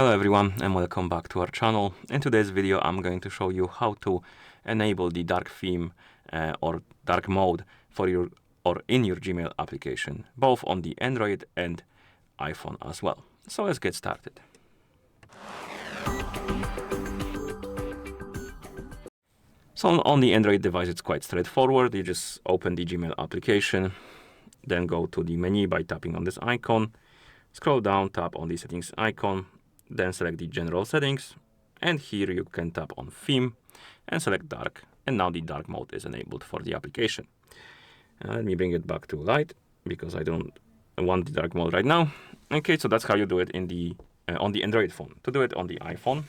Hello everyone and welcome back to our channel. In today's video I'm going to show you how to enable the dark theme or dark mode for your or in your Gmail application, both on the Android and iPhone as well. So let's get started. So on the Android device it's quite straightforward. You just open the Gmail application, then go to the menu by tapping on this icon, scroll down, tap on the settings icon, then select the general settings, and here you can tap on theme and select dark, and now the dark mode is enabled for the application. Let me bring it back to light because I don't want the dark mode right now. Okay, so that's how you do it in the on the Android phone. To do it on the iPhone,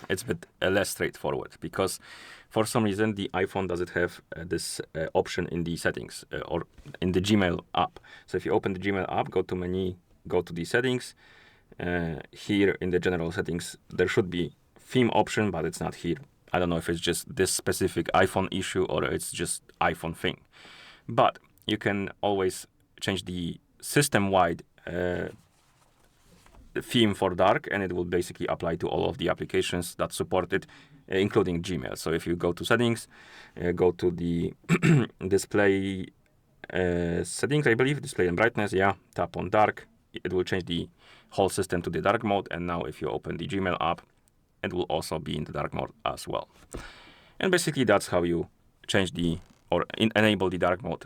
it's a bit less straightforward because for some reason the iPhone doesn't have this option in the settings or in the Gmail app. So if you open the Gmail app, go to menu, go to the settings. Here in the general settings there should be theme option, but it's not here. I don't know if it's just this specific iPhone issue or it's just iPhone thing, but you can always change the system-wide theme for dark, and it will basically apply to all of the applications that support it, including Gmail. So if you go to settings, go to the display settings, I believe, display and brightness, tap on dark. It will change the whole system to the dark mode, and now if you open the Gmail app, it will also be in the dark mode as well. And basically that's how you change the or enable the dark mode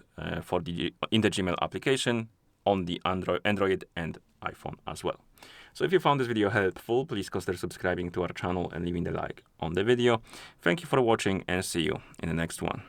in the Gmail application on the Android and iPhone as well. So if you found this video helpful, please consider subscribing to our channel and leaving a like on the video. Thank you for watching and see you in the next one.